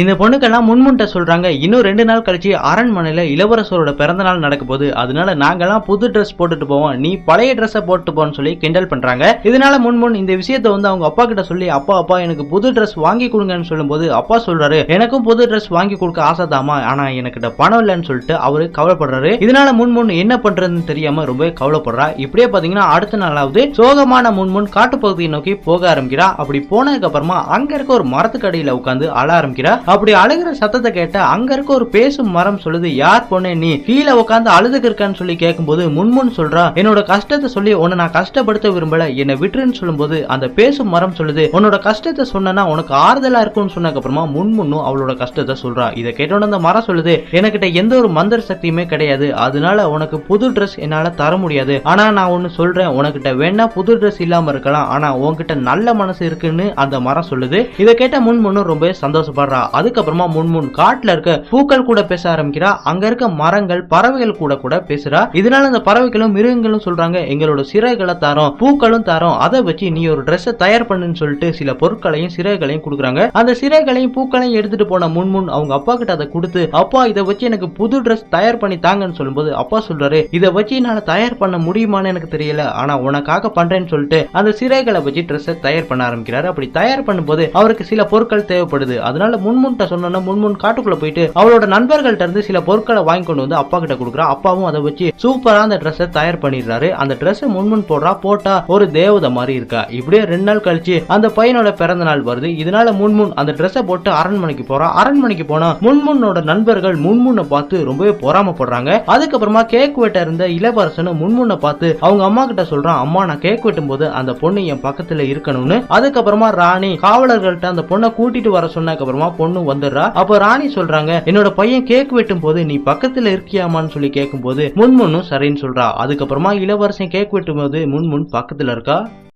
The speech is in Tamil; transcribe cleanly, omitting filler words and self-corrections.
இந்த பொண்ணுக்கெல்லாம் முன்முன்ட்ட சொல்றாங்க, இன்னும் 2 நாள் கழிச்சு அரண்மனையில இளவரசரோட பிறந்த நாள் நடக்க போகுது. அதனால நாங்கெல்லாம் புது ட்ரெஸ் போட்டுட்டு போவோம், நீ பழைய ட்ரெஸ்ஸை போட்டு போன்னு சொல்லி கிண்டல் பண்றாங்க. இதனால முன்முன் இந்த விஷயத்த அவங்க அப்பா கிட்ட சொல்லி, அப்பா எனக்கு புது ட்ரெஸ் வாங்கி கொடுங்கன்னு சொல்லும்போது அப்பா சொல்றாரு, எனக்கும் புது ட்ரெஸ் வாங்கி கொடுக்க ஆசைதாமா, ஆனா எனக்கிட்ட பணம் இல்லைன்னு சொல்லிட்டு அவரு கவலைப்படுறாரு. இதனால முன்முன் என்ன பண்றதுன்னு தெரியாம ரொம்ப கவலைப்படுறா. இப்படியே பாத்தீங்கன்னா அடுத்த நாளாவது சோகமான முன்முன் காட்டுப்பகுதியை நோக்கி போக ஆரம்பிக்கிறா. அப்படி போனதுக்கு அப்புறமா அங்க இருக்க ஒரு மரத்துக்கடியில உட்காந்து அழ ஆரம்பிக்கிறா. அப்படி அழுகிற சத்தத்தை கேட்ட அங்க இருக்க ஒரு பேசும் மரம் சொல்லுது, யார் பொண்ணு நீ கீழே உட்காந்து அழுதுக்கு இருக்கான்னு சொல்லி கேட்கும்போது முன்முன் சொல்றா, என்னோட கஷ்டத்தை சொல்லி உன்னை நான் கஷ்டப்படுத்த விரும்பல, என்னை விட்டுருன்னு சொல்லும்போது அந்த பேசும் மரம் சொல்லுது, உன்னோட கஷ்டத்தை சொன்னா உனக்கு ஆறுதலா இருக்கும்னு சொன்னதுக்கு அப்புறமா முன்முன்னும் அவளோட கஷ்டத்தை சொல்றா. இதை கேட்டோன்னு அந்த மரம் சொல்லுது, எனக்கிட்ட எந்த ஒரு மந்திர சக்தியுமே கிடையாது, அதனால உனக்கு புது ட்ரெஸ் என்னால தர முடியாது. ஆனா நான் ஒன்னு சொல்றேன், உனக்கிட்ட வேணா புது ட்ரெஸ் இல்லாம இருக்கலாம், ஆனா உன்கிட்ட நல்ல மனசு இருக்குன்னு அந்த மரம் சொல்லுது. இதை கேட்ட முன்முன்னும் ரொம்ப சந்தோஷப்படுறா. அதுக்கப்புறமா முன்முன் காட்டுல இருக்க பூக்கள் கூட பேச ஆரம்பிக்கிறா. அங்க இருக்க மரங்கள் பறவைகள் கூட பேசுறா. இதனால அந்த பறவைகளும் மிருகங்களும் சொல்றாங்க, எங்களோட சிறைகளை தரோம், பூக்களும் தரோம், அதை வச்சு நீ ஒரு ட்ரெஸ் தயார் பண்ணுன்னு சொல்லிட்டு சில பொருட்களையும் சிறைகளையும் கொடுக்குறாங்க. அந்த சிறைகளையும் பூக்களையும் எடுத்துட்டு போன முன்முன் அவங்க அப்பா கிட்ட அதை கொடுத்து, அப்பா இதை வச்சு எனக்கு புது ட்ரெஸ் தயார் பண்ணி தாங்கன்னு சொல்லும்போது அப்பா சொல்றாரு, இதை வச்சு என்னால தயார் பண்ண முடியுமான்னு எனக்கு தெரியல, ஆனா உனக்காக பண்றேன்னு சொல்லிட்டு அந்த சிறைகளை வச்சு ட்ரெஸ் தயார் பண்ண ஆரம்பிக்கிறாரு. அப்படி தயார் பண்ணும்போது அவருக்கு சில பொருட்கள் தேவைப்படுது. அதனால முன்முன் சொன்ன முன்முன் காட்டுக்குள்ள போயிட்டு அவளோட நண்பர்கள்ட்ட இருந்து சில பொருட்களை வாங்கி கொண்டு வந்து அப்பா கிட்ட கொடுக்குறா. அப்பாவும் அதை வச்சு சூப்பரா அந்த ட்ரெஸ்ஸை தயார் பண்ணிடுறாரு. அந்த ட்ரெஸ் முன்முன் போட்டா ஒரு தேவதை மாதிரி இருக்கா. இப்படியே 2 நாள் கழிச்சு அந்த பையனோட பிறந்த நாள் வருது. இதனால முன்முன் அந்த ட்ரெஸ்ஸை போட்டு அரண்மனைக்கு போறா. அரண்மனைக்கு போனா முன்முன்னோட நண்பர்கள் முன்முன்னை பார்த்து ரொம்பவே பொறாமப்படுறாங்க. அதுக்கப்புறமா கேக் வெட்ட இருந்த இளவரசன் முன்முன்னை பார்த்து அவங்க அம்மா கிட்ட சொல்றான், அம்மா நான் கேக் வெட்டும் போது அந்த பொண்ணு என் பக்கத்துல இருக்கணும்னு. அதுக்கப்புறமா ராணி காவலர்கள்ட்ட அந்த பொண்ணை கூட்டிட்டு வர சொன்னதுக்கு அப்புறமா பொண்ணு வந்துடுறா. அப்ப ராணி சொல்றாங்க, என்னோட பையன் கேக் வெட்டும் போது நீ பக்கத்துல இருக்கியாமான்னு சொல்லி கேட்கும் போது முன்முன்னும் சரின்னு சொல்றா. அதுக்கப்புறமா இளவரசன் கேக் வெட்டும் போது முன்முன் பக்கத்துல இருக்கா.